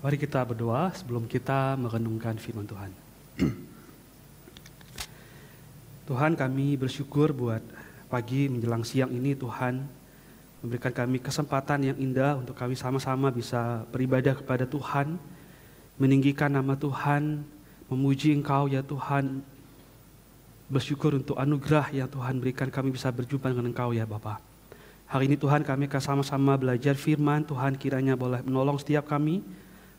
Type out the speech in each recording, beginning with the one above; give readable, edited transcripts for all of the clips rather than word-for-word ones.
Mari kita berdoa sebelum kita merenungkan firman Tuhan. Tuhan, kami bersyukur buat pagi menjelang siang ini Tuhan memberikan kami kesempatan yang indah untuk kami sama-sama bisa beribadah kepada Tuhan, meninggikan nama Tuhan, memuji Engkau ya Tuhan, bersyukur untuk anugerah yang Tuhan berikan kami bisa berjumpa dengan Engkau ya Bapa. Hari ini Tuhan kami akan sama-sama belajar firman, Tuhan kiranya boleh menolong setiap kami.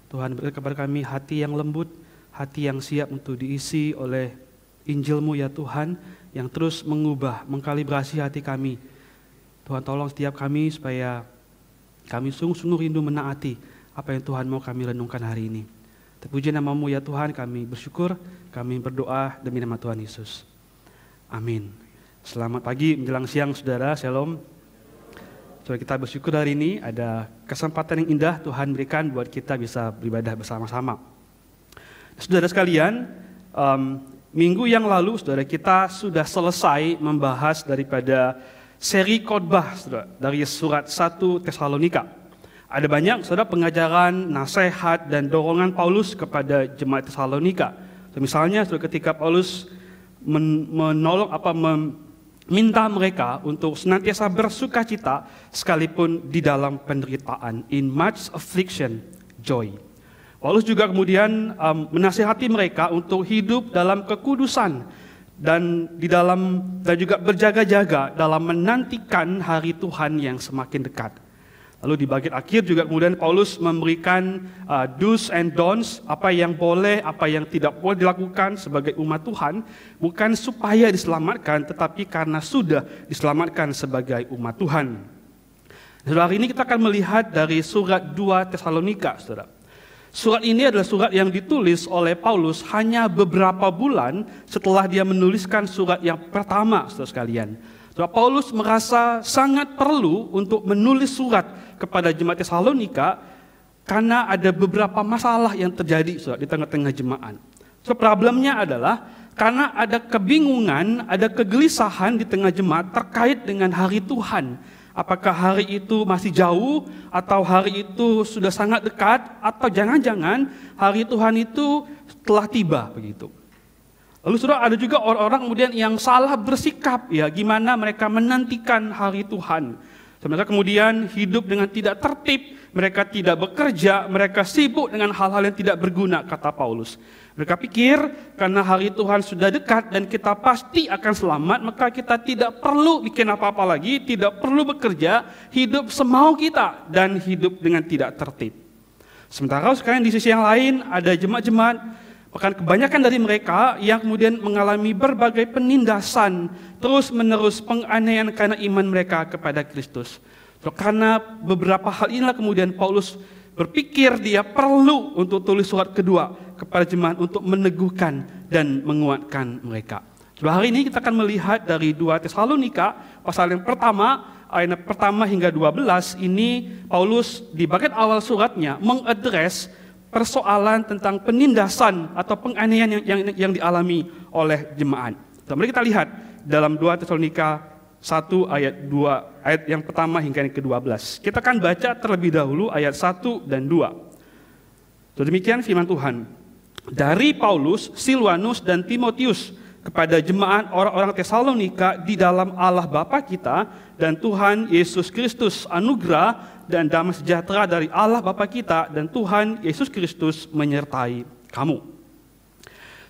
Tuhan berikan kepada kami hati yang lembut, hati yang siap untuk diisi oleh Injil-Mu ya Tuhan, yang terus mengubah, mengkalibrasi hati kami. Tuhan tolong setiap kami supaya kami sungguh-sungguh rindu menaati apa yang Tuhan mau kami renungkan hari ini. Terpuji nama-Mu ya Tuhan, kami bersyukur, kami berdoa demi nama Tuhan Yesus. Amin. Selamat pagi menjelang siang saudara, shalom. Saudara, kita bersyukur hari ini ada kesempatan yang indah Tuhan berikan buat kita bisa beribadah bersama-sama. Saudara sekalian, minggu yang lalu saudara kita sudah selesai membahas daripada seri khotbah saudara, dari surat 1 Tesalonika. Ada banyak saudara pengajaran, nasihat dan dorongan Paulus kepada jemaat Tesalonika. Misalnya saudara, ketika Paulus minta mereka untuk senantiasa bersukacita sekalipun di dalam penderitaan, in much affliction, joy. Paulus juga kemudian menasihati mereka untuk hidup dalam kekudusan dan juga berjaga-jaga dalam menantikan hari Tuhan yang semakin dekat. Lalu di bagian akhir juga kemudian Paulus memberikan do's and don'ts, apa yang boleh, apa yang tidak boleh dilakukan sebagai umat Tuhan, bukan supaya diselamatkan, tetapi karena sudah diselamatkan sebagai umat Tuhan. Saudara, hari ini kita akan melihat dari surat 2 Tesalonika, saudara. Surat ini adalah surat yang ditulis oleh Paulus hanya beberapa bulan setelah dia menuliskan surat yang pertama, saudara sekalian. Saudara, Paulus merasa sangat perlu untuk menulis surat kepada jemaat Tesalonika karena ada beberapa masalah yang terjadi saudara, di tengah-tengah jemaat. So, problemnya adalah karena ada kebingungan, ada kegelisahan di tengah jemaat terkait dengan hari Tuhan. Apakah hari itu masih jauh atau hari itu sudah sangat dekat atau jangan-jangan hari Tuhan itu telah tiba begitu. Lalu saudara, ada juga orang-orang kemudian yang salah bersikap ya, gimana mereka menantikan hari Tuhan. Mereka kemudian hidup dengan tidak tertib, mereka tidak bekerja, mereka sibuk dengan hal-hal yang tidak berguna, kata Paulus. Mereka pikir karena hari Tuhan sudah dekat dan kita pasti akan selamat, maka kita tidak perlu bikin apa-apa lagi, tidak perlu bekerja, hidup semau kita dan hidup dengan tidak tertib. Sementara sekarang di sisi yang lain ada jemaat-jemaat, bahkan kebanyakan dari mereka yang kemudian mengalami berbagai penindasan, terus-menerus penganiayaan karena iman mereka kepada Kristus. So, karena beberapa hal inilah kemudian Paulus berpikir dia perlu untuk tulis surat kedua kepada jemaat untuk meneguhkan dan menguatkan mereka. So, hari ini kita akan melihat dari 2 Tesalonika, pasal yang pertama, ayat pertama hingga 12, ini Paulus di bagian awal suratnya mengadres persoalan tentang penindasan atau penganiayaan yang dialami oleh jemaat. Mari kita lihat dalam 2 Tesalonika 1 ayat 2, ayat yang pertama hingga yang ke-12. Kita akan baca terlebih dahulu ayat 1 dan 2. Demikian firman Tuhan. Dari Paulus, Silwanus dan Timotius kepada jemaat orang-orang Tesalonika di dalam Allah Bapa kita dan Tuhan Yesus Kristus, anugerah dan damai sejahtera dari Allah Bapa kita dan Tuhan Yesus Kristus menyertai kamu.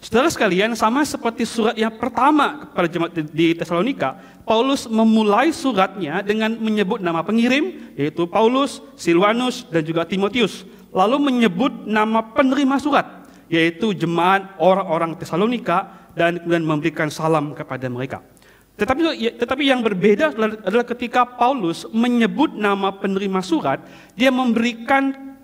Saudara sekalian, sama seperti surat yang pertama kepada jemaat di Tesalonika, Paulus memulai suratnya dengan menyebut nama pengirim, yaitu Paulus, Silwanus, dan juga Timotius. Lalu menyebut nama penerima surat, yaitu jemaat orang-orang Tesalonika, dan kemudian memberikan salam kepada mereka. Tetapi yang berbeda adalah ketika Paulus menyebut nama penerima surat, dia memberikan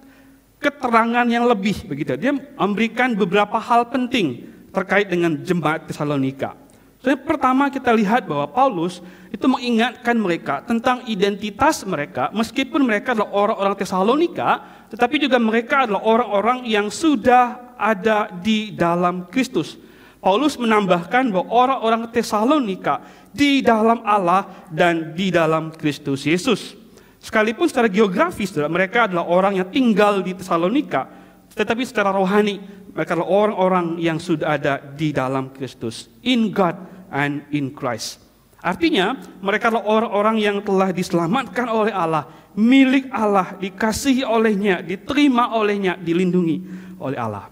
keterangan yang lebih begitu. Dia memberikan beberapa hal penting terkait dengan jemaat Tesalonika. Pertama kita lihat bahwa Paulus itu mengingatkan mereka tentang identitas mereka, meskipun mereka adalah orang-orang Tesalonika, tetapi juga mereka adalah orang-orang yang sudah ada di dalam Kristus. Paulus menambahkan bahwa orang-orang Tesalonika di dalam Allah dan di dalam Kristus Yesus. Sekalipun secara geografis mereka adalah orang yang tinggal di Tesalonika, tetapi secara rohani mereka adalah orang-orang yang sudah ada di dalam Kristus, in God and in Christ. Artinya mereka adalah orang-orang yang telah diselamatkan oleh Allah, milik Allah, dikasihi olehnya, diterima olehnya, dilindungi oleh Allah.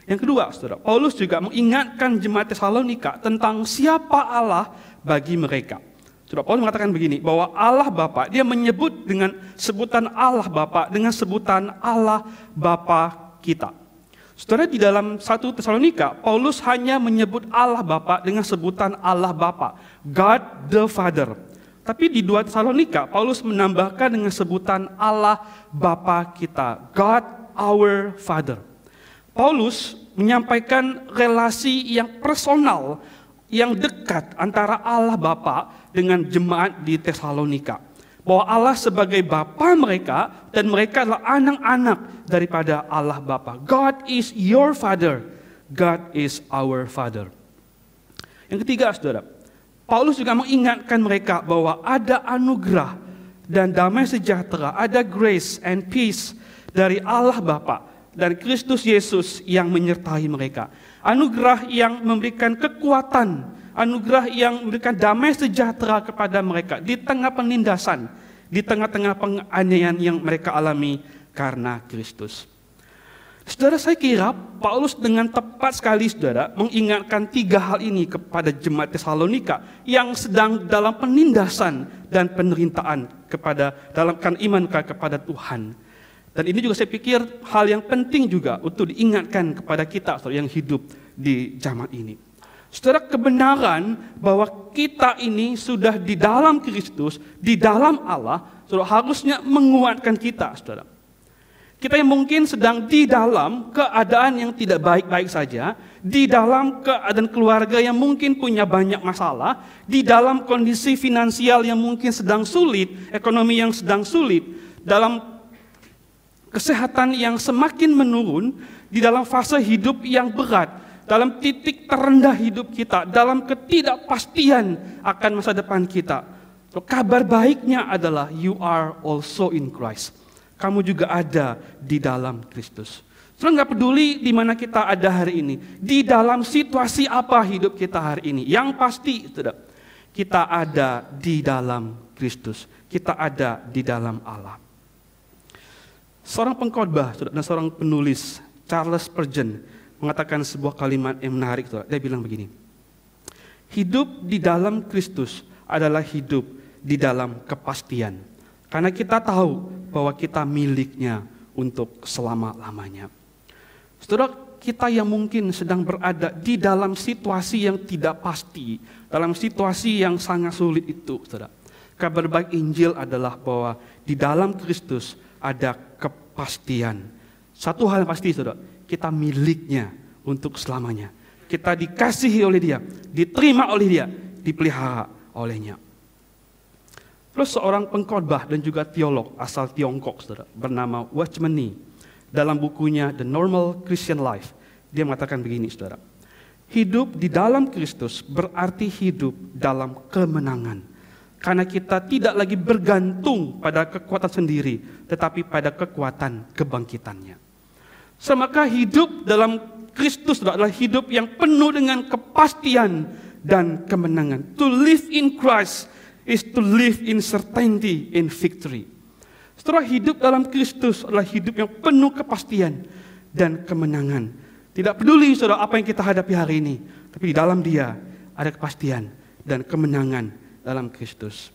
Yang kedua, saudara, Paulus juga mengingatkan jemaat Tesalonika tentang siapa Allah bagi mereka. Saudara, Paulus mengatakan begini, bahwa Allah Bapa, dia menyebut dengan sebutan Allah Bapa, dengan sebutan Allah Bapa kita. Saudara, di dalam 1 Tesalonika, Paulus hanya menyebut Allah Bapa dengan sebutan Allah Bapa, God the Father. Tapi di 2 Tesalonika, Paulus menambahkan dengan sebutan Allah Bapa kita, God our Father. Paulus menyampaikan relasi yang personal, yang dekat antara Allah Bapa dengan jemaat di Tesalonika. Bahwa Allah sebagai Bapa mereka dan mereka adalah anak-anak daripada Allah Bapa. God is your Father, God is our Father. Yang ketiga, saudara, Paulus juga mengingatkan mereka bahwa ada anugerah dan damai sejahtera, ada grace and peace dari Allah Bapa dan Kristus Yesus yang menyertai mereka. Anugerah yang memberikan kekuatan, anugerah yang memberikan damai sejahtera kepada mereka di tengah penindasan, di tengah-tengah penganiayaan yang mereka alami karena Kristus. Saudara, saya kira Paulus dengan tepat sekali, saudara, mengingatkan 3 hal ini kepada jemaat Tesalonika yang sedang dalam penindasan dan penderitaan dalam iman kepada Tuhan. Dan ini juga saya pikir hal yang penting juga untuk diingatkan kepada kita, saudara, yang hidup di zaman ini. Saudara, kebenaran bahwa kita ini sudah di dalam Kristus, di dalam Allah, saudara, harusnya menguatkan kita, saudara. Kita yang mungkin sedang di dalam keadaan yang tidak baik-baik saja, di dalam keadaan keluarga yang mungkin punya banyak masalah, di dalam kondisi finansial yang mungkin sedang sulit, ekonomi yang sedang sulit, dalam kesehatan yang semakin menurun, di dalam fase hidup yang berat, dalam titik terendah hidup kita, dalam ketidakpastian akan masa depan kita. So, kabar baiknya adalah you are also in Christ. Kamu juga ada di dalam Kristus. Saudara, nggak peduli di mana kita ada hari ini, di dalam situasi apa hidup kita hari ini, yang pasti, saudara, kita ada di dalam Kristus, kita ada di dalam Allah. Seorang pengkhotbah dan seorang penulis, Charles Spurgeon, mengatakan sebuah kalimat yang menarik. Dia bilang begini, hidup di dalam Kristus adalah hidup di dalam kepastian. Karena kita tahu bahwa kita miliknya untuk selama-lamanya. Saudara, kita yang mungkin sedang berada di dalam situasi yang tidak pasti, dalam situasi yang sangat sulit itu, saudara, kabar baik Injil adalah bahwa di dalam Kristus ada kepastian. Satu hal yang pasti, saudara, kita miliknya untuk selamanya. Kita dikasihi oleh Dia, diterima oleh Dia, dipelihara olehnya. Terus seorang pengkhotbah dan juga teolog asal Tiongkok, saudara, bernama Watchman Nee, dalam bukunya The Normal Christian Life, dia mengatakan begini, saudara, hidup di dalam Kristus berarti hidup dalam kemenangan. Karena kita tidak lagi bergantung pada kekuatan sendiri, tetapi pada kekuatan kebangkitannya. Maka hidup dalam Kristus adalah hidup yang penuh dengan kepastian dan kemenangan. To live in Christ is to live in certainty in victory. Setelah hidup dalam Kristus adalah hidup yang penuh kepastian dan kemenangan. Tidak peduli, saudara, apa yang kita hadapi hari ini, tapi di dalam Dia ada kepastian dan kemenangan dalam Kristus.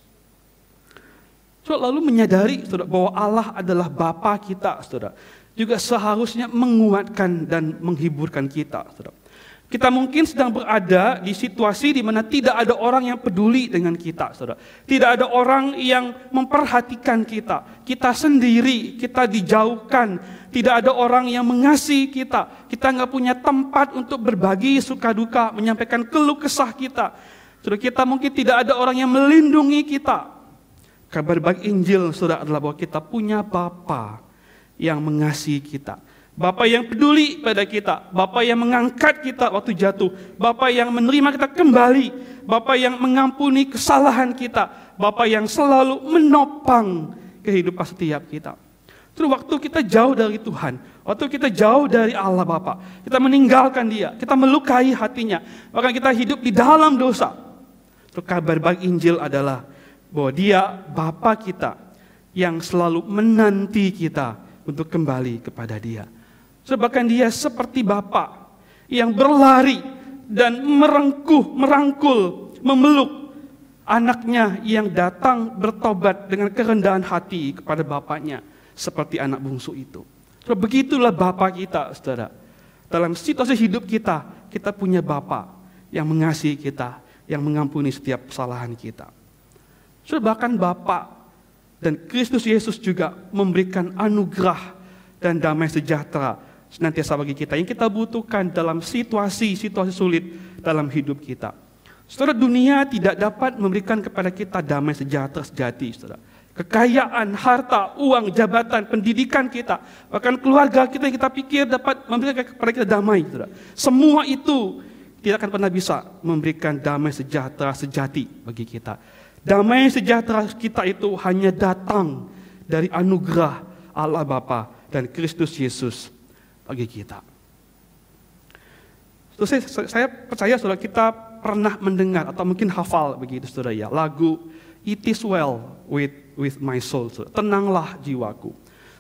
Lalu menyadari, saudara, bahwa Allah adalah Bapa kita, saudara, juga seharusnya menguatkan dan menghiburkan kita, saudara. Kita mungkin sedang berada di situasi di mana tidak ada orang yang peduli dengan kita, saudara. Tidak ada orang yang memperhatikan kita. Kita sendiri, kita dijauhkan. Tidak ada orang yang mengasihi kita. Kita nggak punya tempat untuk berbagi suka duka, menyampaikan keluh kesah kita. Saudara, kita mungkin tidak ada orang yang melindungi kita. Kabar baik Injil, saudara, adalah bahwa kita punya Bapa yang mengasihi kita. Bapa yang peduli pada kita, Bapa yang mengangkat kita waktu jatuh, Bapa yang menerima kita kembali, Bapa yang mengampuni kesalahan kita, Bapa yang selalu menopang kehidupan setiap kita. Terus waktu kita jauh dari Tuhan, waktu kita jauh dari Allah Bapa, kita meninggalkan Dia, kita melukai hatinya, bahkan kita hidup di dalam dosa. Terus kabar baik Injil adalah bahwa Dia Bapa kita yang selalu menanti kita untuk kembali kepada Dia. Bahkan Dia seperti Bapa yang berlari dan merangkul, memeluk anaknya yang datang bertobat dengan kerendahan hati kepada bapaknya. Seperti anak bungsu itu. So, begitulah Bapa kita, saudara. Dalam situasi hidup kita, kita punya Bapa yang mengasihi kita, yang mengampuni setiap kesalahan kita. So, bahkan Bapa dan Kristus Yesus juga memberikan anugerah dan damai sejahtera senantiasa bagi kita yang kita butuhkan dalam situasi-situasi sulit dalam hidup kita. Saudara, dunia tidak dapat memberikan kepada kita damai sejahtera sejati, saudara. Kekayaan, harta, uang, jabatan, pendidikan kita, bahkan keluarga kita yang kita pikir dapat memberikan kepada kita damai. Saudara. Semua itu tidak akan pernah bisa memberikan damai sejahtera sejati bagi kita. Damai sejahtera kita itu hanya datang dari anugerah Allah Bapa dan Kristus Yesus bagi kita. Saya percaya saudara kita pernah mendengar atau mungkin hafal begitu saudara ya, lagu It is well with my soul. Tenanglah jiwaku.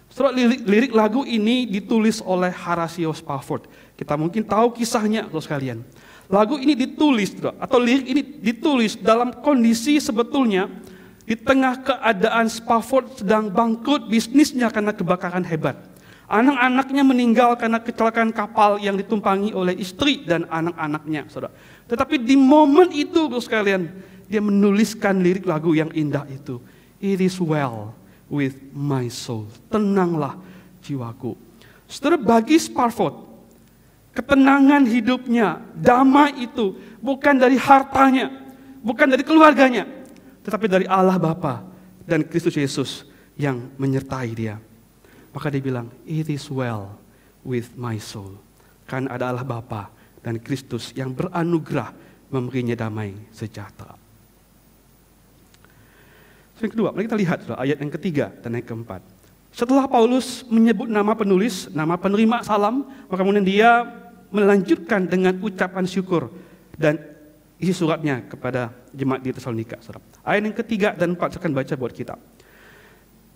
Saudara, lirik lagu ini ditulis oleh Horatio Spafford. Kita mungkin tahu kisahnya, saudara sekalian. Lagu ini ditulis, atau lirik ini ditulis dalam kondisi sebetulnya di tengah keadaan Spafford sedang bangkrut bisnisnya karena kebakaran hebat. Anak-anaknya meninggal karena kecelakaan kapal yang ditumpangi oleh istri dan anak-anaknya, saudara. Tetapi di momen itu, saudara sekalian, dia menuliskan lirik lagu yang indah itu. It is well with my soul. Tenanglah jiwaku. Saudara, bagi Spafford, ketenangan hidupnya, damai itu bukan dari hartanya, bukan dari keluarganya, tetapi dari Allah Bapa dan Kristus Yesus yang menyertai dia. Maka dia bilang, it is well with my soul. Karena ada Allah Bapa dan Kristus yang beranugerah memberinya damai sejahtera. Yang kedua, mari kita lihat ayat yang ketiga dan yang keempat. Setelah Paulus menyebut nama penulis, nama penerima salam, maka kemudian dia melanjutkan dengan ucapan syukur dan isi suratnya kepada jemaat di Tesalonika. Ayat yang ketiga dan empat saya akan baca buat kita.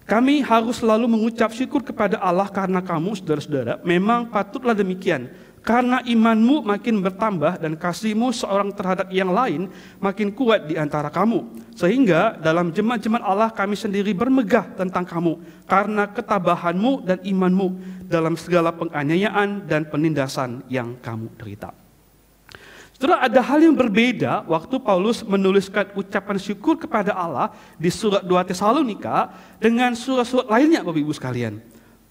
Kami harus selalu mengucap syukur kepada Allah karena kamu, saudara-saudara, memang patutlah demikian. Karena imanmu makin bertambah dan kasihmu seorang terhadap yang lain makin kuat di antara kamu. Sehingga dalam jemaat-jemaat Allah kami sendiri bermegah tentang kamu. Karena ketabahanmu dan imanmu dalam segala penganiayaan dan penindasan yang kamu derita. Saudara, ada hal yang berbeda waktu Paulus menuliskan ucapan syukur kepada Allah di surat 2 Tesalonika dengan surat-surat lainnya, Bapak Ibu sekalian.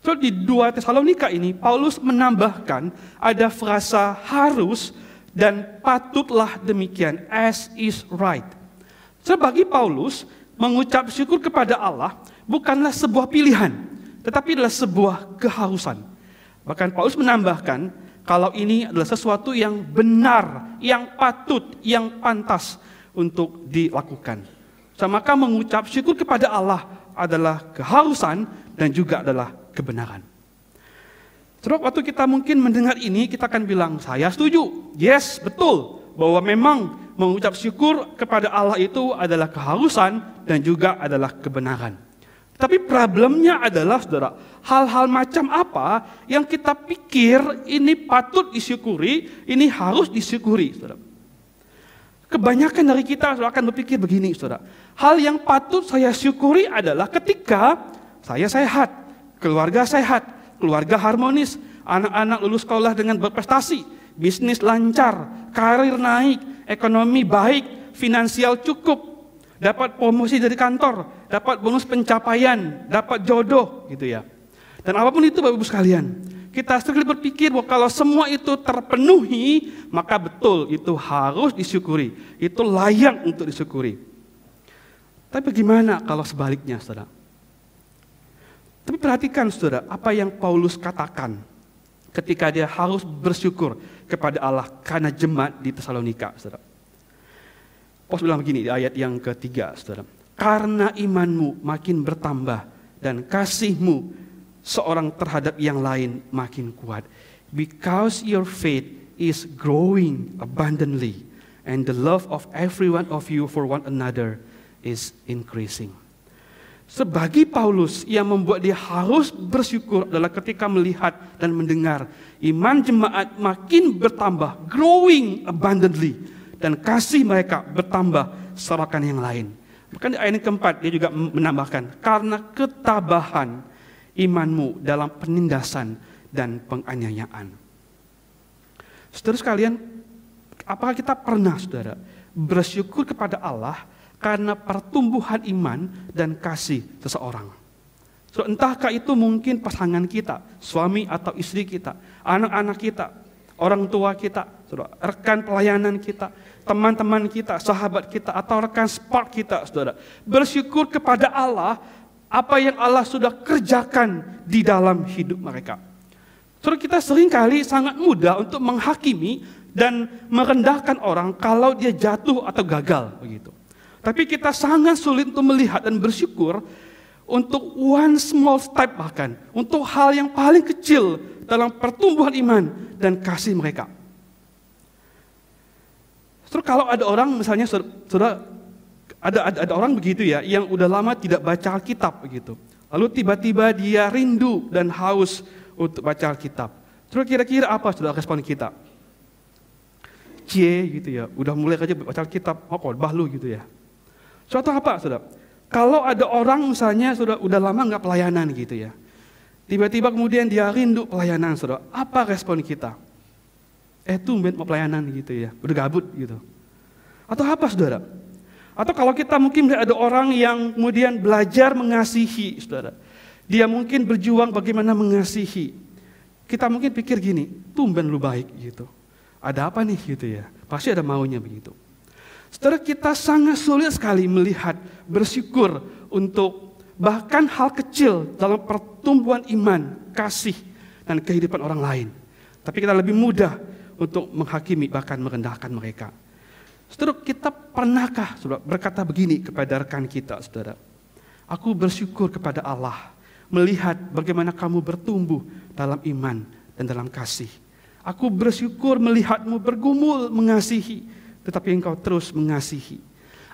So, di 2 Tesalonika ini, Paulus menambahkan ada frasa harus dan patutlah demikian, as is right. So, bagi Paulus, mengucap syukur kepada Allah bukanlah sebuah pilihan, tetapi adalah sebuah keharusan. Bahkan Paulus menambahkan, kalau ini adalah sesuatu yang benar, yang patut, yang pantas untuk dilakukan. So, maka mengucap syukur kepada Allah adalah keharusan dan juga adalah kebenaran. Terus waktu kita mungkin mendengar ini, kita akan bilang, saya setuju. Yes, betul. Bahwa memang mengucap syukur kepada Allah itu adalah keharusan dan juga adalah kebenaran. Tapi problemnya adalah, saudara, hal-hal macam apa yang kita pikir ini patut disyukuri, ini harus disyukuri, saudara. Kebanyakan dari kita saudara, akan berpikir begini, saudara. Hal yang patut saya syukuri adalah ketika saya sehat, keluarga sehat, keluarga harmonis, anak-anak lulus sekolah dengan berprestasi, bisnis lancar, karir naik, ekonomi baik, finansial cukup, dapat promosi dari kantor, dapat bonus pencapaian, dapat jodoh, gitu ya. Dan apapun itu Bapak Ibu sekalian, kita sering berpikir bahwa kalau semua itu terpenuhi, maka betul itu harus disyukuri, itu layak untuk disyukuri. Tapi bagaimana kalau sebaliknya, saudara? Tapi perhatikan, saudara, apa yang Paulus katakan ketika dia harus bersyukur kepada Allah karena jemaat di Tesalonika, saudara. Paulus bilang begini di ayat yang ketiga, saudara. Karena imanmu makin bertambah dan kasihmu seorang terhadap yang lain makin kuat. Because your faith is growing abundantly and the love of every one of you for one another is increasing. Sebagi Paulus yang membuat dia harus bersyukur adalah ketika melihat dan mendengar iman jemaat makin bertambah, growing abundantly, dan kasih mereka bertambah serakan yang lain. Bahkan di ayat yang keempat dia juga menambahkan, karena ketabahan imanmu dalam penindasan dan penganiayaan. Saudara sekalian, apakah kita pernah, saudara, bersyukur kepada Allah karena pertumbuhan iman dan kasih seseorang? So, entahkah itu mungkin pasangan kita, suami atau istri kita, anak-anak kita, orang tua kita, saudara, rekan pelayanan kita, teman-teman kita, sahabat kita, atau rekan spark kita, saudara. Bersyukur kepada Allah apa yang Allah sudah kerjakan di dalam hidup mereka. Saudara, kita seringkali sangat mudah untuk menghakimi dan merendahkan orang kalau dia jatuh atau gagal, begitu. Tapi kita sangat sulit untuk melihat dan bersyukur untuk one small step, bahkan untuk hal yang paling kecil dalam pertumbuhan iman dan kasih mereka. Terus kalau ada orang, misalnya saudara, ada orang begitu ya, yang udah lama tidak baca Alkitab begitu. Lalu tiba-tiba dia rindu dan haus untuk baca Alkitab. Terus kira-kira apa saudara respon kita? Cie gitu ya, udah mulai aja baca Alkitab, oh khotbah lu gitu ya. Suatu apa, saudara? Kalau ada orang misalnya udah lama nggak pelayanan gitu ya, tiba-tiba kemudian dia rindu pelayanan, saudara. Apa respon kita? Tumben mau pelayanan gitu ya, udah gabut gitu. Atau apa, saudara? Atau kalau kita mungkin ada orang yang kemudian belajar mengasihi, saudara. Dia mungkin berjuang bagaimana mengasihi. Kita mungkin pikir gini, tumben lu baik gitu. Ada apa nih gitu ya? Pasti ada maunya begitu. Saudara, kita sangat sulit sekali melihat, bersyukur untuk bahkan hal kecil dalam pertumbuhan iman, kasih, dan kehidupan orang lain. Tapi kita lebih mudah untuk menghakimi, bahkan merendahkan mereka. Saudara, kita pernahkah, saudara, berkata begini kepada rekan kita, saudara? Aku bersyukur kepada Allah, melihat bagaimana kamu bertumbuh dalam iman dan dalam kasih. Aku bersyukur melihatmu bergumul mengasihi, tetapi engkau terus mengasihi.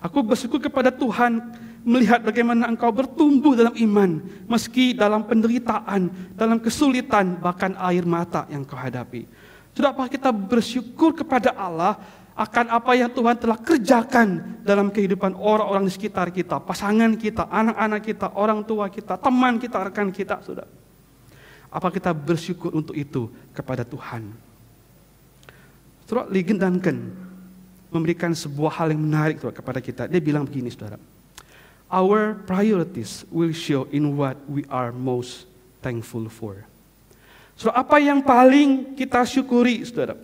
Aku bersyukur kepada Tuhan melihat bagaimana engkau bertumbuh dalam iman, meski dalam penderitaan, dalam kesulitan, bahkan air mata yang kau hadapi. Sudah apa kita bersyukur kepada Allah akan apa yang Tuhan telah kerjakan dalam kehidupan orang-orang di sekitar kita, pasangan kita, anak-anak kita, orang tua kita, teman kita, rekan kita, saudara. Apa kita bersyukur untuk itu kepada Tuhan? Saudara, Ligon Duncan memberikan sebuah hal yang menarik kepada kita. Dia bilang begini, saudara. Our priorities will show in what we are most thankful for. Saudara, apa yang paling kita syukuri, saudara,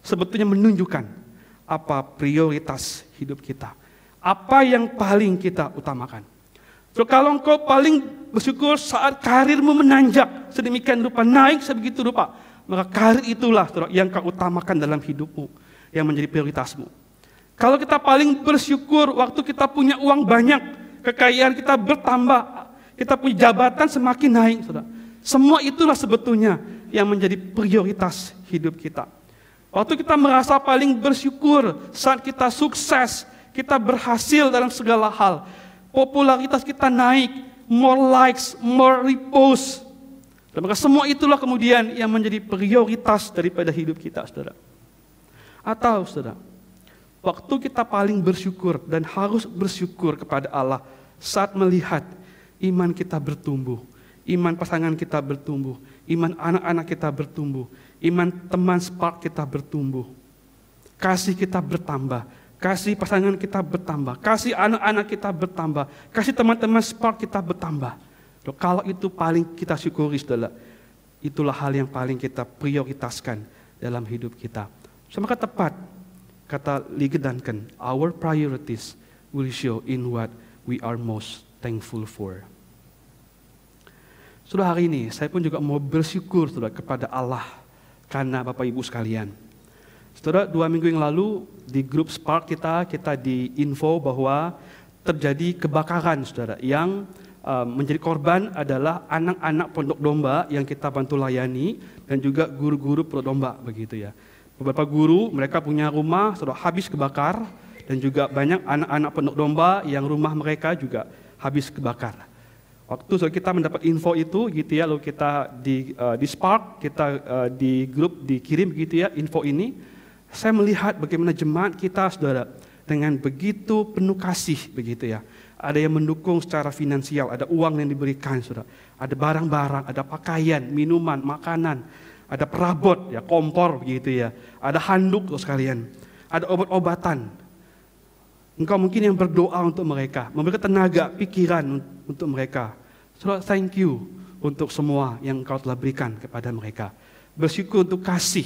sebetulnya menunjukkan apa prioritas hidup kita. Apa yang paling kita utamakan. Saudara, kalau engkau paling bersyukur saat karirmu menanjak sedemikian rupa, naik sebegitu rupa, maka karir itulah, saudara, yang kau utamakan dalam hidupmu, yang menjadi prioritasmu. Kalau kita paling bersyukur waktu kita punya uang banyak, kekayaan kita bertambah, kita punya jabatan semakin naik, saudara. Semua itulah sebetulnya yang menjadi prioritas hidup kita. Waktu kita merasa paling bersyukur saat kita sukses, kita berhasil dalam segala hal, popularitas kita naik, more likes, more repost. Dan maka semua itulah kemudian yang menjadi prioritas daripada hidup kita, saudara. Atau, saudara, waktu kita paling bersyukur dan harus bersyukur kepada Allah saat melihat iman kita bertumbuh, iman pasangan kita bertumbuh, iman anak-anak kita bertumbuh, iman teman spark kita bertumbuh, kasih kita bertambah, kasih pasangan kita bertambah, kasih anak-anak kita bertambah, kasih teman-teman spark kita bertambah. Kalau itu paling kita syukuri, saudara, itulah hal yang paling kita prioritaskan dalam hidup kita. Maka tepat kata Ligon Duncan, our priorities will show in what we are most thankful for. Sudah hari ini saya pun juga mau bersyukur, saudara, kepada Allah karena Bapak Ibu sekalian. Saudara, 2 minggu yang lalu di grup Spark kita diinfo bahwa terjadi kebakaran, saudara, yang menjadi korban adalah anak-anak pondok domba yang kita bantu layani dan juga guru-guru pondok domba begitu ya. Beberapa guru mereka punya rumah sudah habis kebakar dan juga banyak anak-anak pondok domba yang rumah mereka juga habis kebakar. Waktu kita mendapat info itu gitu ya, lalu kita di Spark, kita di grup dikirim gitu ya info ini, saya melihat bagaimana jemaat kita saudara dengan begitu penuh kasih begitu ya. Ada yang mendukung secara finansial, ada uang yang diberikan saudara, ada barang-barang, ada pakaian, minuman, makanan, ada perabot ya, kompor begitu ya, ada handuk terus sekalian, ada obat-obatan. Engkau mungkin yang berdoa untuk mereka, memberikan tenaga, pikiran untuk mereka. Saudara, thank you untuk semua yang Engkau telah berikan kepada mereka. Bersyukur untuk kasih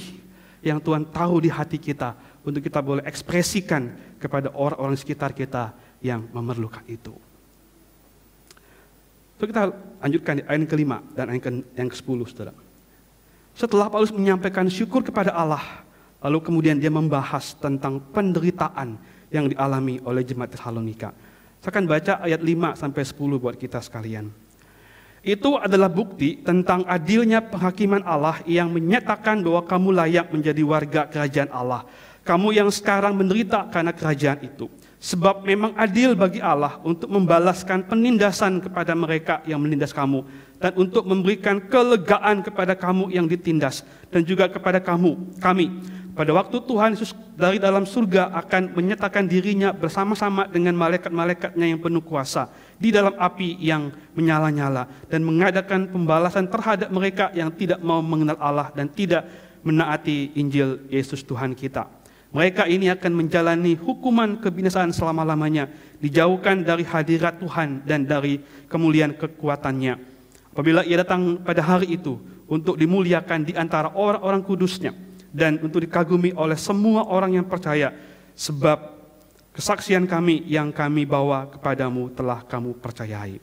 yang Tuhan tahu di hati kita, untuk kita boleh ekspresikan kepada orang-orang sekitar kita yang memerlukan itu. So, kita lanjutkan di ayat kelima dan ayat yang ke-10, saudara. Setelah Paulus menyampaikan syukur kepada Allah, lalu kemudian dia membahas tentang penderitaan yang dialami oleh jemaat Tesalonika. Saya akan baca ayat 5-10 buat kita sekalian. Itu adalah bukti tentang adilnya penghakiman Allah yang menyatakan bahwa kamu layak menjadi warga kerajaan Allah. Kamu yang sekarang menderita karena kerajaan itu. Sebab memang adil bagi Allah untuk membalaskan penindasan kepada mereka yang menindas kamu, dan untuk memberikan kelegaan kepada kamu yang ditindas, dan juga kepada kami. Pada waktu Tuhan Yesus dari dalam surga akan menyatakan dirinya bersama-sama dengan malaikat-malaikatnya yang penuh kuasa di dalam api yang menyala-nyala, dan mengadakan pembalasan terhadap mereka yang tidak mau mengenal Allah dan tidak menaati Injil Yesus Tuhan kita. Mereka ini akan menjalani hukuman kebinasaan selama-lamanya, dijauhkan dari hadirat Tuhan dan dari kemuliaan kekuatannya. Apabila ia datang pada hari itu untuk dimuliakan di antara orang-orang kudusnya, dan untuk dikagumi oleh semua orang yang percaya, sebab kesaksian kami yang kami bawa kepadamu telah kamu percayai.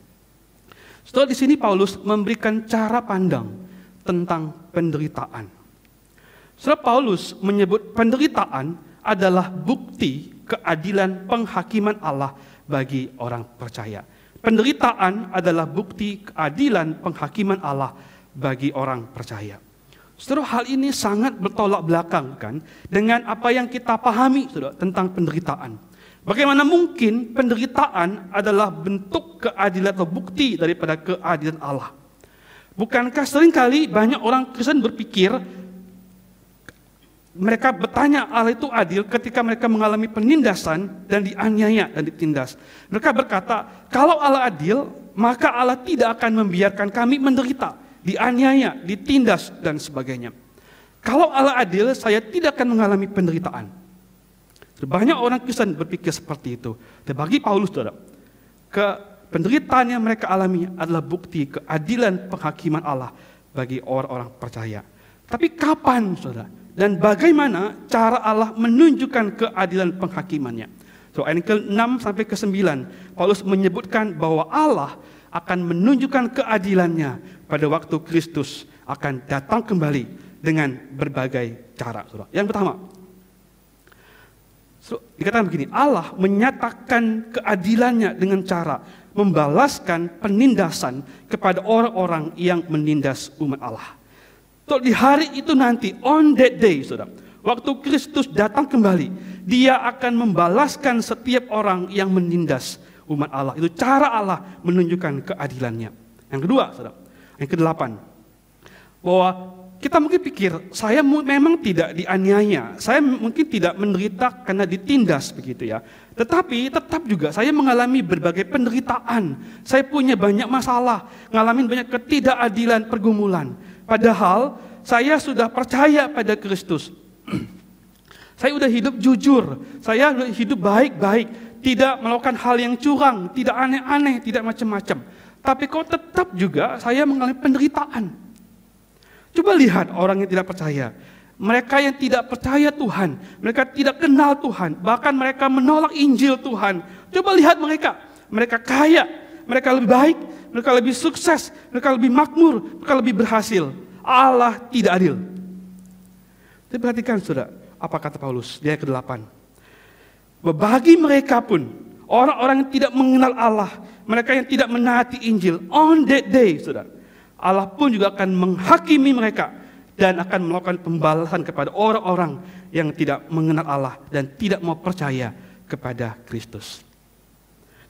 Setelah di sini Paulus memberikan cara pandang tentang penderitaan. Saudara, Paulus menyebut penderitaan adalah bukti keadilan penghakiman Allah bagi orang percaya. Penderitaan adalah bukti keadilan penghakiman Allah bagi orang percaya. Saudara, hal ini sangat bertolak belakang kan dengan apa yang kita pahami saudara tentang penderitaan. Bagaimana mungkin penderitaan adalah bentuk keadilan atau bukti daripada keadilan Allah? Bukankah seringkali banyak orang Kristen berpikir, mereka bertanya Allah itu adil ketika mereka mengalami penindasan dan dianiaya dan ditindas. Mereka berkata, kalau Allah adil, maka Allah tidak akan membiarkan kami menderita, dianiaya, ditindas, dan sebagainya. Kalau Allah adil, saya tidak akan mengalami penderitaan. Banyak orang Kristen berpikir seperti itu. Dan bagi Paulus, saudara, penderitaan yang mereka alami adalah bukti keadilan penghakiman Allah bagi orang-orang percaya. Tapi kapan, saudara? Dan bagaimana cara Allah menunjukkan keadilan penghakimannya? So, ayat ke-6 sampai ke-9, Paulus menyebutkan bahwa Allah akan menunjukkan keadilannya pada waktu Kristus akan datang kembali dengan berbagai cara. Yang pertama, dikatakan begini, Allah menyatakan keadilannya dengan cara membalaskan penindasan kepada orang-orang yang menindas umat Allah. Di hari itu nanti, on that day, saudara, waktu Kristus datang kembali, Dia akan membalaskan setiap orang yang menindas umat Allah. Itu cara Allah menunjukkan keadilannya. Yang kedua, saudara, yang ke-8, bahwa kita mungkin pikir, saya memang tidak dianiaya, saya mungkin tidak menderita karena ditindas begitu ya. Tetapi tetap juga saya mengalami berbagai penderitaan. Saya punya banyak masalah, ngalamin banyak ketidakadilan, pergumulan. Padahal saya sudah percaya pada Kristus. Saya sudah hidup jujur, saya sudah hidup baik-baik, tidak melakukan hal yang curang, tidak aneh-aneh, tidak macam-macam. Tapi kok tetap juga saya mengalami penderitaan. Coba lihat orang yang tidak percaya. Mereka yang tidak percaya Tuhan, mereka tidak kenal Tuhan, bahkan mereka menolak Injil Tuhan. Coba lihat mereka. Mereka kaya, mereka lebih baik, mereka lebih sukses, mereka lebih makmur, mereka lebih berhasil. Allah tidak adil. Tapi perhatikan saudara, apa kata Paulus di ayat ke-8. Bagi mereka pun, orang-orang yang tidak mengenal Allah, mereka yang tidak menaati Injil, on that day, saudara, Allah pun juga akan menghakimi mereka dan akan melakukan pembalasan kepada orang-orang yang tidak mengenal Allah dan tidak mau percaya kepada Kristus.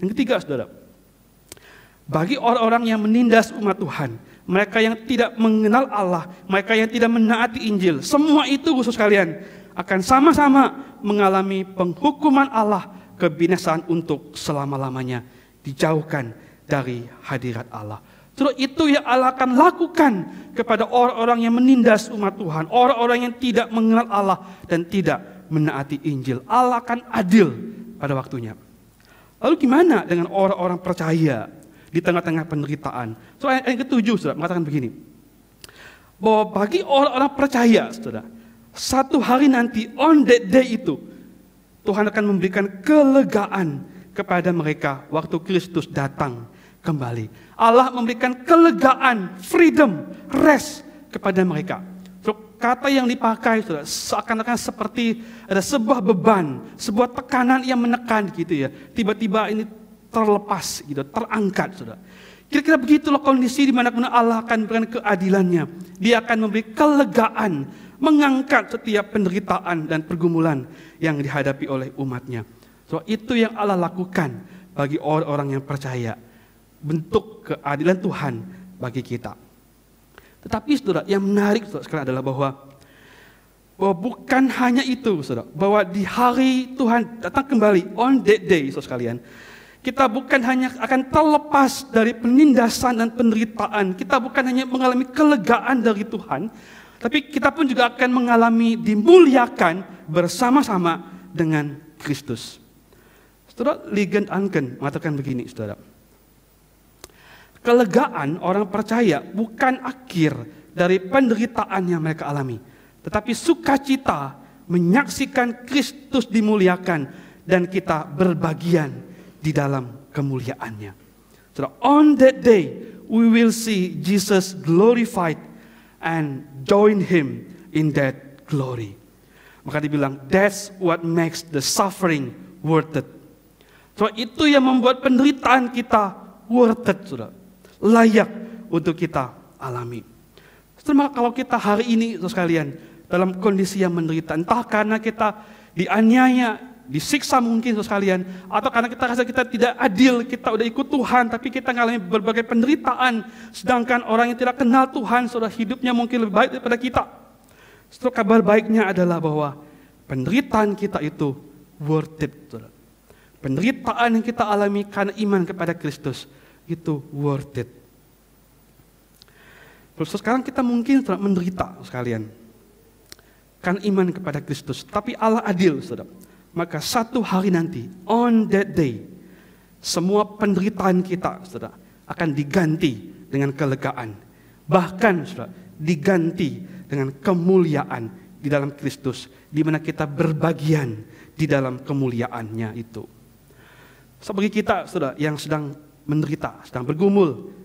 Yang ketiga, saudara, bagi orang-orang yang menindas umat Tuhan, mereka yang tidak mengenal Allah, mereka yang tidak menaati Injil, semua itu khusus kalian akan sama-sama mengalami penghukuman Allah, kebinasaan untuk selama-lamanya, dijauhkan dari hadirat Allah. Terus itu yang Allah akan lakukan kepada orang-orang yang menindas umat Tuhan, orang-orang yang tidak mengenal Allah dan tidak menaati Injil. Allah akan adil pada waktunya. Lalu gimana dengan orang-orang percaya di tengah-tengah penderitaan? So, ayat yang ketujuh, saudara, mengatakan begini, bahwa bagi orang-orang percaya, saudara, satu hari nanti, on that day itu, Tuhan akan memberikan kelegaan kepada mereka waktu Kristus datang kembali. Allah memberikan kelegaan, freedom, rest kepada mereka. So, kata yang dipakai, saudara, seakan-akan seperti ada sebuah beban, sebuah tekanan yang menekan gitu ya. Tiba-tiba ini terlepas gitu, terangkat, saudara. Kira-kira begitulah kondisi di mana Allah akan memberikan keadilannya. Dia akan memberi kelegaan, mengangkat setiap penderitaan dan pergumulan yang dihadapi oleh umatnya. So, itu yang Allah lakukan bagi orang-orang yang percaya. Bentuk keadilan Tuhan bagi kita. Tetapi saudara, yang menarik saudara sekarang adalah bahwa bukan hanya itu, saudara, bahwa di hari Tuhan datang kembali, on that day, saudara sekalian, kita bukan hanya akan terlepas dari penindasan dan penderitaan, kita bukan hanya mengalami kelegaan dari Tuhan, tapi kita pun juga akan mengalami dimuliakan bersama-sama dengan Kristus. Saudara, Ligon Anken mengatakan begini, saudara, kelegaan orang percaya bukan akhir dari penderitaan yang mereka alami, tetapi sukacita menyaksikan Kristus dimuliakan dan kita berbagian di dalam kemuliaannya. So, on that day we will see Jesus glorified and join him in that glory. Maka dibilang, that's what makes the suffering worth it. So, itu yang membuat penderitaan kita worth it, saudara, layak untuk kita alami. Maka kalau kita hari ini, saudara sekalian, dalam kondisi yang menderita, entah karena kita dianiaya, disiksa mungkin, saudara sekalian, atau karena kita rasa kita tidak adil, kita udah ikut Tuhan, tapi kita mengalami berbagai penderitaan, sedangkan orang yang tidak kenal Tuhan, saudara, hidupnya mungkin lebih baik daripada kita. Saudara, kabar baiknya adalah bahwa penderitaan kita itu worth it, saudara. Penderitaan yang kita alami karena iman kepada Kristus itu worth it. Terus sekarang kita mungkin saudara menderita sekalian karena iman kepada Kristus, tapi Allah adil, saudara. Maka satu hari nanti, on that day, semua penderitaan kita, saudara, akan diganti dengan kelegaan. Bahkan, saudara, diganti dengan kemuliaan di dalam Kristus, di mana kita berbagian di dalam kemuliaannya itu. Sebagai kita, saudara, yang sedang menderita, sedang bergumul,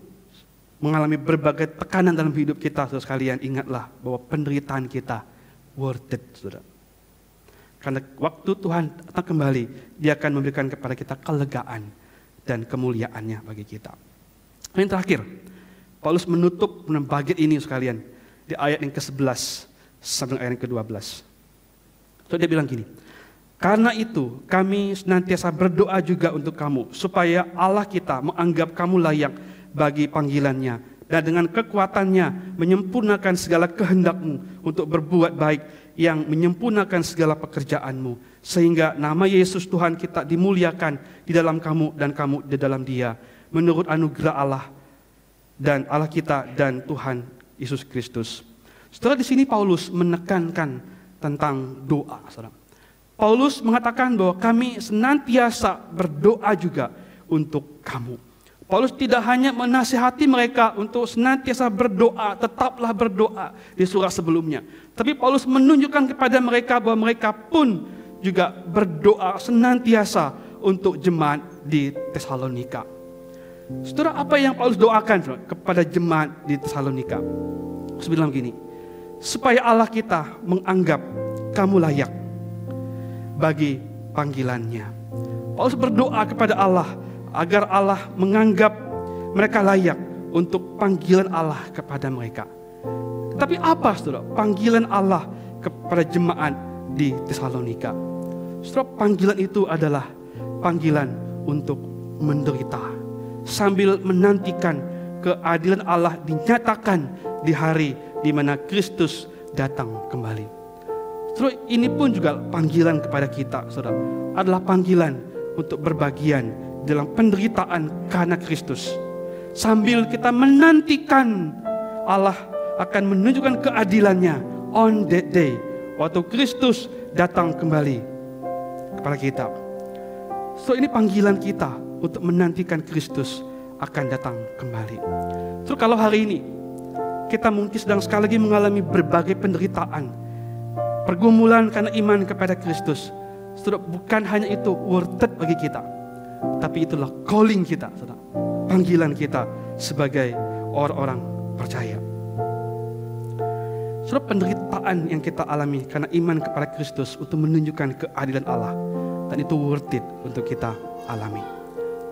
mengalami berbagai tekanan dalam hidup kita, saudara sekalian, ingatlah bahwa penderitaan kita worth it, saudara. Karena waktu Tuhan datang kembali, Dia akan memberikan kepada kita kelegaan dan kemuliaannya bagi kita. Yang terakhir, Paulus menutup bagian ini sekalian di ayat yang ke-11 sampai ayat yang ke-12. So, dia bilang gini, karena itu kami senantiasa berdoa juga untuk kamu, supaya Allah kita menganggap kamu layak bagi panggilannya, dan dengan kekuatannya menyempurnakan segala kehendakmu untuk berbuat baik, yang menyempurnakan segala pekerjaanmu, sehingga nama Yesus Tuhan kita dimuliakan di dalam kamu dan kamu di dalam Dia, menurut anugerah Allah dan Allah kita dan Tuhan Yesus Kristus. Setelah di sini Paulus menekankan tentang doa, saudara. Paulus mengatakan bahwa kami senantiasa berdoa juga untuk kamu. Paulus tidak hanya menasihati mereka untuk senantiasa berdoa, tetaplah berdoa di surat sebelumnya. Tapi Paulus menunjukkan kepada mereka bahwa mereka pun juga berdoa senantiasa untuk jemaat di Tesalonika. Saudara, apa yang Paulus doakan, saudara, kepada jemaat di Tesalonika? Paulus bilang gini, supaya Allah kita menganggap kamu layak bagi panggilannya. Paulus berdoa kepada Allah agar Allah menganggap mereka layak untuk panggilan Allah kepada mereka. Tapi apa saudara panggilan Allah kepada jemaat di Tesalonika? Saudara, panggilan itu adalah panggilan untuk menderita sambil menantikan keadilan Allah dinyatakan di hari di mana Kristus datang kembali. Saudara, ini pun juga panggilan kepada kita, saudara, adalah panggilan untuk berbagian dalam penderitaan karena Kristus. Sambil kita menantikan Allah akan menunjukkan keadilannya on that day, waktu Kristus datang kembali kepada kita. So ini panggilan kita untuk menantikan Kristus akan datang kembali. So kalau hari ini kita mungkin sedang sekali lagi mengalami berbagai penderitaan, pergumulan karena iman kepada Kristus, saudara, bukan hanya itu worth it bagi kita, tapi itulah calling kita, saudara, panggilan kita sebagai orang-orang percaya. Saudara, penderitaan yang kita alami karena iman kepada Kristus untuk menunjukkan keadilan Allah, dan itu worth it untuk kita alami.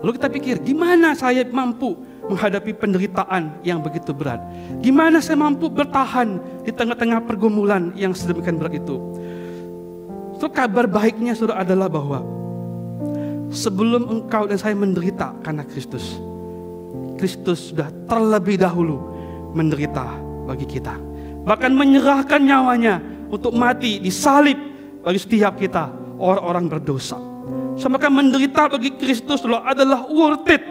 Lalu kita pikir, gimana saya mampu menghadapi penderitaan yang begitu berat? Gimana saya mampu bertahan di tengah-tengah pergumulan yang sedemikian berat itu? So, kabar baiknya saudara adalah bahwa sebelum engkau dan saya menderita karena Kristus, Kristus sudah terlebih dahulu menderita bagi kita. Bahkan menyerahkan nyawanya untuk mati di salib bagi setiap kita, orang-orang berdosa. So, maka menderita bagi Kristus adalah worth it.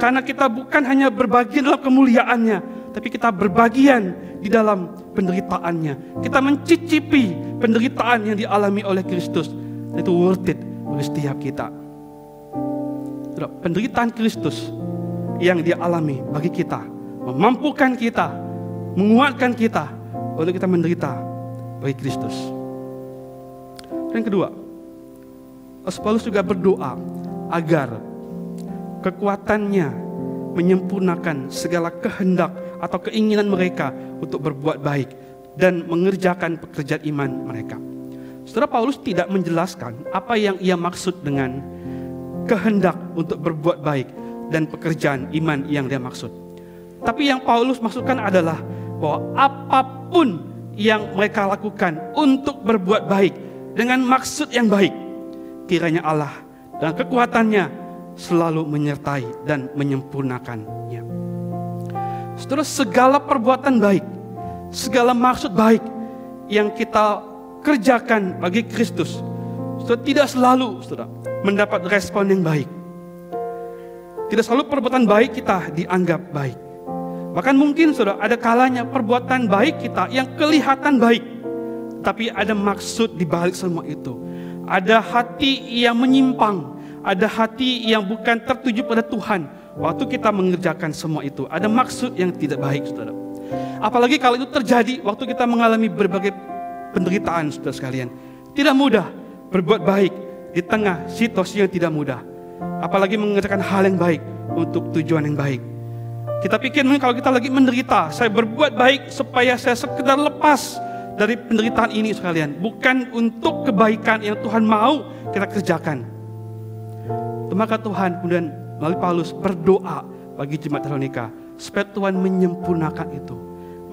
Karena kita bukan hanya berbagian dalam kemuliaannya, tapi kita berbagian di dalam penderitaannya. Kita mencicipi penderitaan yang dialami oleh Kristus. Itu worth it bagi setiap kita. Penderitaan Kristus yang dia alami bagi kita memampukan kita, menguatkan kita untuk kita menderita bagi Kristus. Yang kedua, Paulus juga berdoa agar kekuatannya menyempurnakan segala kehendak atau keinginan mereka untuk berbuat baik dan mengerjakan pekerjaan iman mereka. Saudara, Paulus tidak menjelaskan apa yang ia maksud dengan kehendak untuk berbuat baik dan pekerjaan iman yang dia maksud. Tapi yang Paulus maksudkan adalah bahwa apapun yang mereka lakukan untuk berbuat baik dengan maksud yang baik, kiranya Allah dan kekuatannya selalu menyertai dan menyempurnakannya. Saudara, segala perbuatan baik, segala maksud baik yang kita kerjakan bagi Kristus, saudara, tidak selalu, saudara, mendapat respon yang baik. Tidak selalu perbuatan baik kita dianggap baik. Bahkan mungkin, saudara, ada kalanya perbuatan baik kita yang kelihatan baik, tapi ada maksud di balik semua itu. Ada hati yang menyimpang, ada hati yang bukan tertuju pada Tuhan. Waktu kita mengerjakan semua itu, ada maksud yang tidak baik, saudara. Apalagi kalau itu terjadi waktu kita mengalami berbagai penderitaan, saudara sekalian. Tidak mudah berbuat baik di tengah situasi yang tidak mudah. Apalagi mengerjakan hal yang baik untuk tujuan yang baik. Kita pikir kalau kita lagi menderita, saya berbuat baik supaya saya sekedar lepas dari penderitaan ini sekalian. Bukan untuk kebaikan yang Tuhan mau kita kerjakan. Maka Tuhan kemudian melalui Paulus berdoa bagi jemaat Tesalonika supaya Tuhan menyempurnakan itu,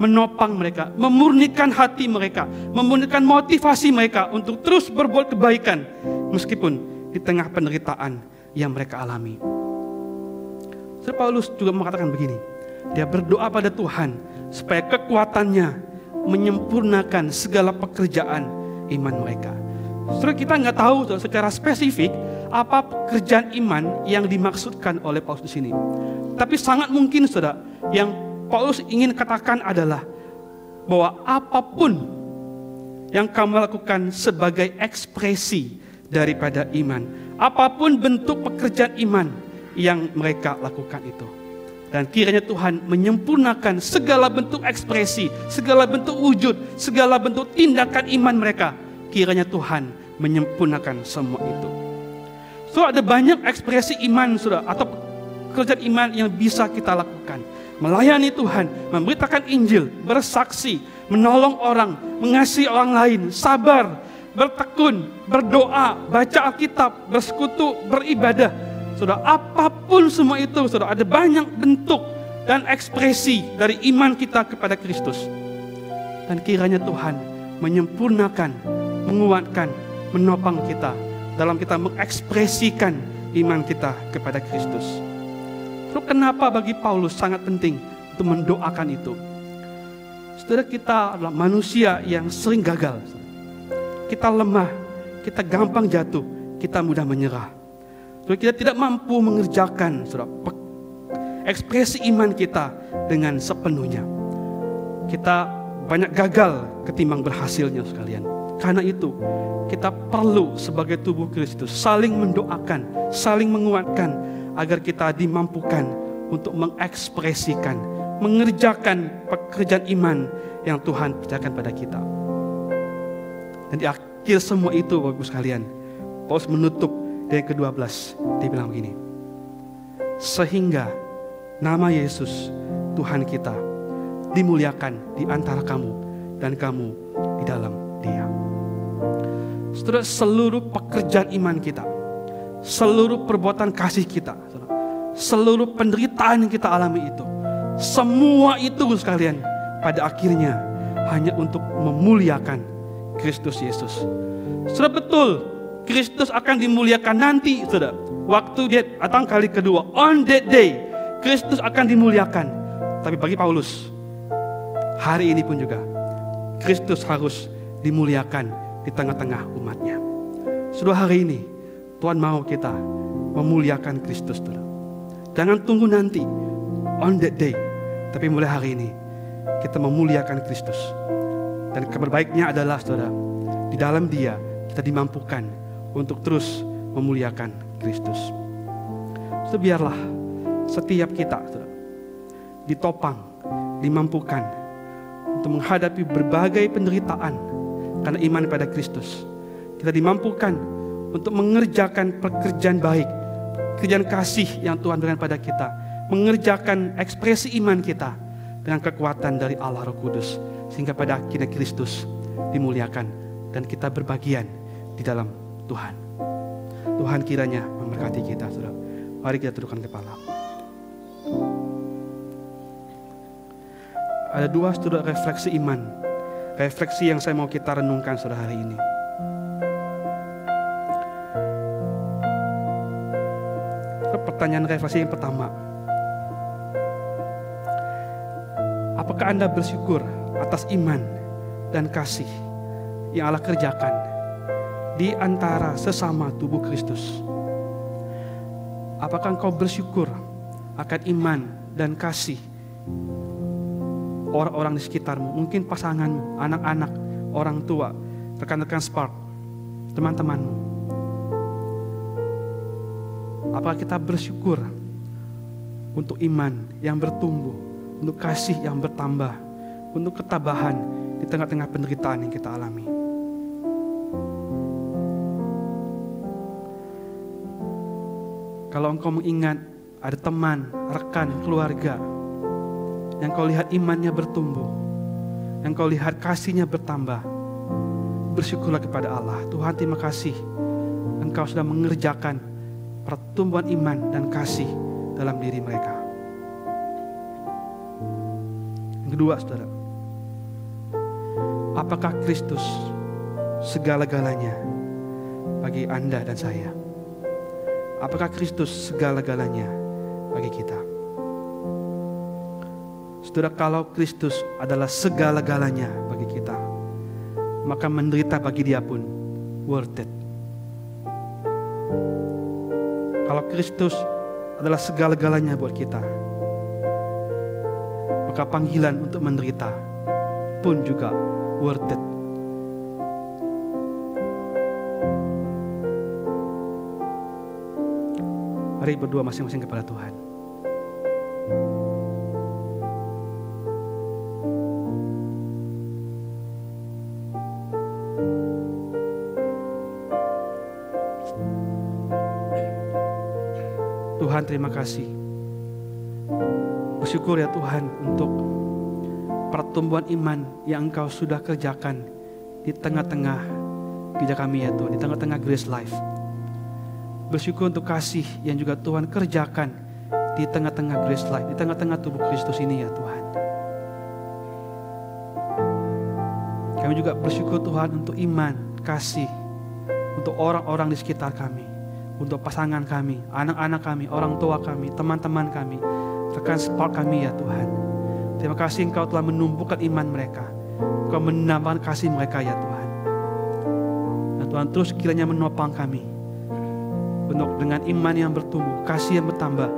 menopang mereka, memurnikan hati mereka, memurnikan motivasi mereka untuk terus berbuat kebaikan meskipun di tengah penderitaan yang mereka alami. Paulus juga mengatakan begini, dia berdoa pada Tuhan supaya kekuatannya menyempurnakan segala pekerjaan iman mereka. Saudara, kita nggak tahu secara spesifik apa pekerjaan iman yang dimaksudkan oleh Paulus di sini. Tapi sangat mungkin, saudara, yang Paulus ingin katakan adalah bahwa apapun yang kamu lakukan sebagai ekspresi daripada iman, apapun bentuk pekerjaan iman yang mereka lakukan itu, dan kiranya Tuhan menyempurnakan segala bentuk ekspresi, segala bentuk wujud, segala bentuk tindakan iman mereka. Kiranya Tuhan menyempurnakan semua itu. So, ada banyak ekspresi iman, saudara, atau pekerjaan iman yang bisa kita lakukan. Melayani Tuhan, memberitakan Injil, bersaksi, menolong orang, mengasihi orang lain, sabar, bertekun, berdoa, baca Alkitab, bersekutu, beribadah. Saudara, apapun semua itu, saudara, ada banyak bentuk dan ekspresi dari iman kita kepada Kristus. Dan kiranya Tuhan menyempurnakan, menguatkan, menopang kita dalam kita mengekspresikan iman kita kepada Kristus. Lalu kenapa bagi Paulus sangat penting untuk mendoakan itu? Saudara, kita adalah manusia yang sering gagal. Kita lemah, kita gampang jatuh, kita mudah menyerah. Saudara, kita tidak mampu mengerjakan, saudara, ekspresi iman kita dengan sepenuhnya. Kita banyak gagal ketimbang berhasilnya sekalian. Karena itu kita perlu sebagai tubuh Kristus saling mendoakan, saling menguatkan, agar kita dimampukan untuk mengekspresikan, mengerjakan pekerjaan iman yang Tuhan percayakan pada kita. Dan di akhir semua itu, Bapak Ibu sekalian, Paulus menutup dari ke-12, dia bilang begini, sehingga nama Yesus Tuhan kita dimuliakan di antara kamu dan kamu di dalam Dia. Saudara, seluruh pekerjaan iman kita, seluruh perbuatan kasih kita, seluruh penderitaan yang kita alami itu, semua itu sekalian pada akhirnya hanya untuk memuliakan Kristus Yesus. Saudara, betul Kristus akan dimuliakan nanti, saudara. Waktu dia datang kali kedua, on that day, Kristus akan dimuliakan. Tapi bagi Paulus, hari ini pun juga Kristus harus dimuliakan di tengah-tengah umatnya. Saudara, hari ini Tuhan mau kita memuliakan Kristus, saudara. Jangan tunggu nanti, on that day, tapi mulai hari ini kita memuliakan Kristus. Dan kabar baiknya adalah, saudara, di dalam Dia kita dimampukan untuk terus memuliakan Kristus. So, biarlah setiap kita, saudara, ditopang, dimampukan untuk menghadapi berbagai penderitaan karena iman pada Kristus. Kita dimampukan untuk mengerjakan pekerjaan baik, pekerjaan kasih yang Tuhan berikan pada kita, mengerjakan ekspresi iman kita dengan kekuatan dari Allah Roh Kudus, sehingga pada akhirnya Kristus dimuliakan dan kita berbagian di dalam Tuhan. Tuhan kiranya memberkati kita, saudara. Mari kita tundukkan kepala. Ada dua, saudara, refleksi iman, refleksi yang saya mau kita renungkan, saudara, hari ini. Pertanyaan refleksi yang pertama, apakah Anda bersyukur atas iman dan kasih yang Allah kerjakan di antara sesama tubuh Kristus? Apakah engkau bersyukur akan iman dan kasih orang-orang di sekitarmu, mungkin pasanganmu, anak-anak, orang tua, rekan-rekan Spark, teman-temanmu? Apakah kita bersyukur untuk iman yang bertumbuh, untuk kasih yang bertambah, untuk ketabahan di tengah-tengah penderitaan yang kita alami? Kalau engkau mengingat ada teman, rekan, keluarga yang kau lihat imannya bertumbuh, yang kau lihat kasihnya bertambah, bersyukurlah kepada Allah. Tuhan, terima kasih Engkau sudah mengerjakan pertumbuhan iman dan kasih dalam diri mereka. Yang kedua, saudara, apakah Kristus segala-galanya bagi Anda dan saya? Apakah Kristus segala-galanya bagi kita? Saudara, kalau Kristus adalah segala-galanya bagi kita, maka menderita bagi Dia pun worth it. Kalau Kristus adalah segala-galanya buat kita, maka panggilan untuk menderita pun juga worth it. Mari berdoa masing-masing kepada Tuhan. Tuhan, terima kasih. Bersyukur ya Tuhan untuk pertumbuhan iman yang Engkau sudah kerjakan di tengah-tengah gereja kami ya Tuhan, di tengah-tengah Grace Life. bersyukur untuk kasih yang juga Tuhan kerjakan di tengah-tengah Grace Life, di tengah-tengah tubuh Kristus ini ya Tuhan. Kami juga bersyukur Tuhan untuk iman, kasih, untuk orang-orang di sekitar kami, untuk pasangan kami, anak-anak kami, orang tua kami, teman-teman kami, rekan sepak kami ya Tuhan. Terima kasih Engkau telah menumbuhkan iman mereka, Engkau menambahkan kasih mereka ya Tuhan. Dan Tuhan terus kiranya menopang kami untuk dengan iman yang bertumbuh, kasih yang bertambah,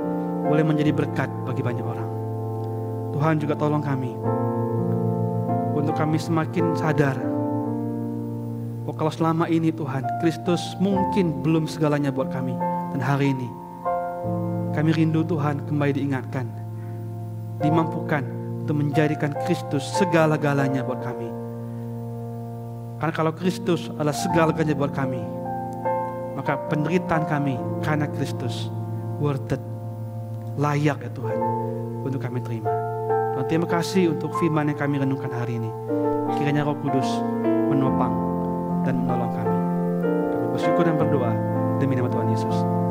boleh menjadi berkat bagi banyak orang. Tuhan juga tolong kami untuk kami semakin sadar bahwa kalau selama ini Tuhan, Kristus mungkin belum segalanya buat kami. Dan hari ini kami rindu Tuhan kembali diingatkan, dimampukan untuk menjadikan Kristus segala-galanya buat kami. Karena kalau Kristus adalah segala-galanya buat kami, maka penderitaan kami karena Kristus worth it, layak ya Tuhan untuk kami terima. Tuhan, terima kasih untuk firman yang kami renungkan hari ini. Kiranya Roh Kudus menopang dan menolong kami. Kami bersyukur dan berdoa demi nama Tuhan Yesus.